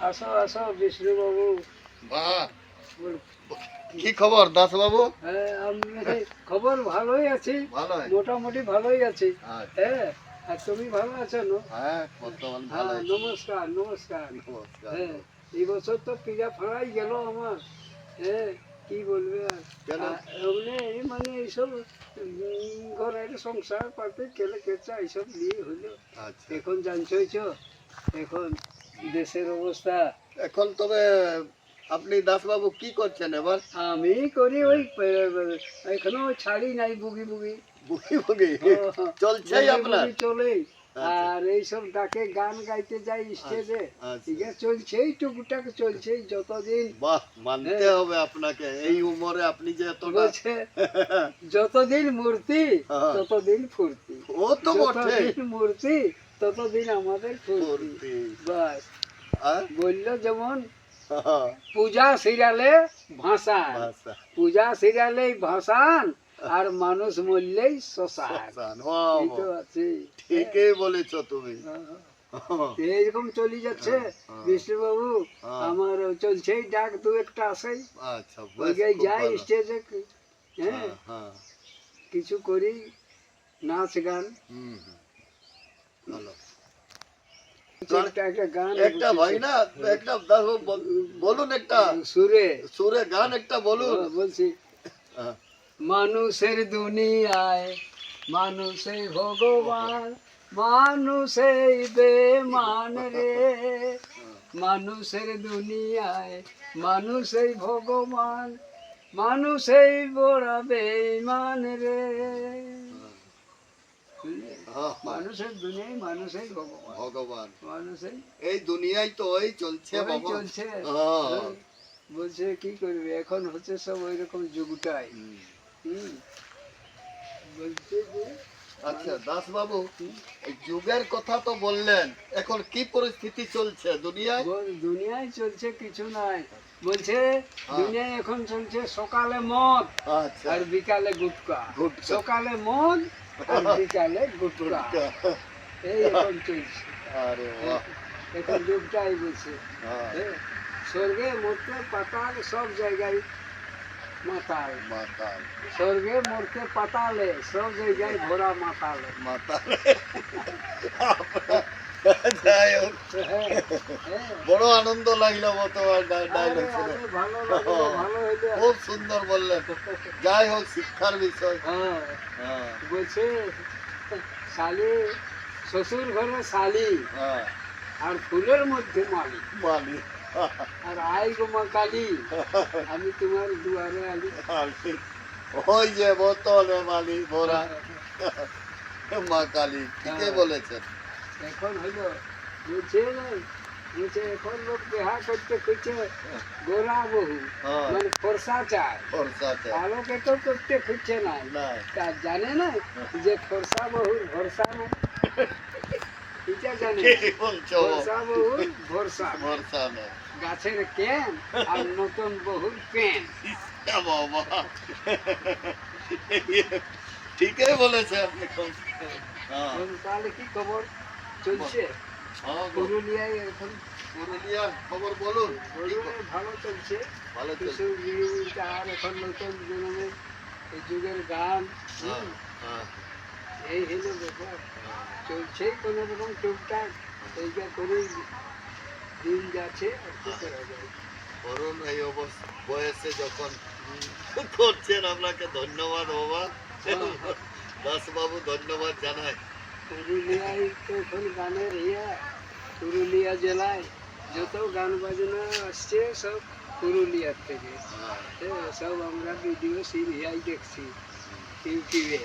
আসো আসো বিষ্ণু বাবু। বাহ, কি খবর দাস বাবু? হ্যাঁ, আমি খবর ভালোই আছি, ভালো। মোটামুটি ভালোই আছি। আচ্ছা। হ্যাঁ, আর তুমি ভালো আছো না? হ্যাঁ, বর্তমান হ্যাঁ, ভালো। নমস্কার নমস্কার। নমস্কার। হ্যাঁ, এই বছর তো পিজা ফাড়াই গেল আমার। হ্যাঁ, কি বলবে আর কেন? মানে এইসব ঘরের সংসার পাতে কেলে কেচা এইসব নিয়ে হইলো। আচ্ছা। এখন জানছই তো এখন দেশের অবস্থা। এখন তবে আপনি দাস বাবু কি করছেন এবার? আমি করি ওই এখনো ছাড়ি নাই বুগি বুগি। বুকি বুকি চলছেই আপনার? চলেই। আচ্ছা। আর এইসব ডাকে গান গাইতে যাই স্টেজে। আচ্ছা। ঠিক আছে, চলছেই টুকটাক চলছেই যতদিন। বাহ, মানতে হবে আপনাকে, এই উমরে আপনি যে এতটা বলছে যতদিন মূর্তি হ্যাঁ। ততদিন ফুর্তি। ও তো বটে। যতদিন মূর্তি ততদিন আমাদের ফুর্তি। ফুর্তি। বাস হ্যাঁ? বললো যেমন হ্যাঁ, পূজা সিরিয়ালে ভাসান, ভাষা। পূজা সিরিয়ালে ভাসান, আর মানুষ মরলেই শ্মশান। শ্মশান। বাহ, এই তো বাহ। আছে। ঠিকই বলেছো তুমি। এইরকম চলে যাচ্ছে বিষ্ণু বাবু। হ্যাঁ। আমার চলছেই ডাক দু একটা আসেই, আচ্ছা, ওই বেশ, খুব যাই ভালো। স্টেজে। হ্যাঁ, হ্যাঁ, হ্যাঁ। কিছু করি নাচ গান। হুম, হুম, ভালো। একটা গান একটা ভাই না, একটা দাস বাবু বলুন, একটা সুরে সুরে গান একটা বলুন। বলছি, হ্যাঁ। মানুষের দুনিয়ায় মানুষই ভগবান, মানুষই বেমান রে। মানুষের দুনিয়ায় মানুষই ভগবান, মানুষই বড় বেমান রে। হ্যাঁ, মানুষের দুনিয়ায় মানুষই ভগবান, ভগবান। মানুষই এই দুনিয়ায় তো ওই চলছে ওই বাবা। চলছে। হ্যাঁ। বলছে কি করবে, এখন হচ্ছে সব ওই রকম যুগটাই। হুম। হুম। বলছে যে আচ্ছা দাস বাবু, হুম, এই যুগের কথা তো বললেন, এখন কি পরিস্থিতি চলছে দুনিয়ায়? দুনিয়ায় চলছে কিছু নাই। বলছে হ্যাঁ। দুনিয়ায় এখন চলছে সকালে মদ আচ্ছা। আর বিকালে গুটকা। গুটকা। সকালে মদ আর বিকালে গুটকা, এই এখন চলছে। আরে বাহ। এখন যুগটাই বলছে। হ্যাঁ, হ্যাঁ, স্বর্গে মরতে পাতাল সব জায়গায় মাতাল। মাতাল। স্বর্গে মরতে পাতালে সব জায়গায় ঘোরা মাতালে। মাতাল। যাই হোক, হ্যাঁ, হ্যাঁ। বড় আনন্দ লাগলো তোমার ডায়লগ শুনে। আরে ভালো লাগলো, ভালো হইলো। খুব সুন্দর বললেন। যাই হোক, শিক্ষার বিষয়। হ্যাঁ, হ্যাঁ, বলছে শালি, শ্বশুর ঘরে শালি হ্যাঁ, আর ফুলের মধ্যে মালি, মালি। আর আই গো মা কালী, আমি তোমার দুয়ারে আলি। ওই যে বোতলে মালি ভরা মা কালী, ঠিকই বলেছেন। এখন হইলো বলছে বলছে এখন লোক বিহা করতে খুঁজছে গোরা বহু, হ্যাঁ। মানে ফর্সা চায়, ফর্সাতে। কালোকে তো করতে খুঁজছে না। নাই। তা জানে না যে ফর্সা বহুর ভরসা না, এটা জানে। কি বলছো? ফর্সা বহুর ভরসা না। ভরসা নেই। গাছের ক্যান আর নতুন বহুর প্যান। ইসকা বাবা, ঠিকই বলেছে আপনি। হ্যাঁ। তাহলে কি খবর চলছে হ্যাঁ, গো। পুরুলিয়ায় এখন? পুরুলিয়ার খবর বলুন। পুরুলিয়ায় ভালো চলছে। ভালো কিছু চলছে। আর এখন নতুন জন্মের এই যুগের গান। হ্যাঁ, হ্যাঁ, এই হলো ব্যাপার। চলছে কোনো রকম টুকটাক, এইটা করেই দিন যাচ্ছে। আর কি করা যায়? করুন, এই বয়সে যখন করছেন, আপনাকে ধন্যবাদ বাবা। দাস বাবু, ধন্যবাদ জানাই। পুরুলিয়ায় তো এখন গানের পুরুলিয়া জেলায় যত গান বাজনা আসছে সব পুরুলিয়ার থেকে। হ্যাঁ। সব আমরা ভিডিও সিরিয়াল দেখছি ইউটিউবে।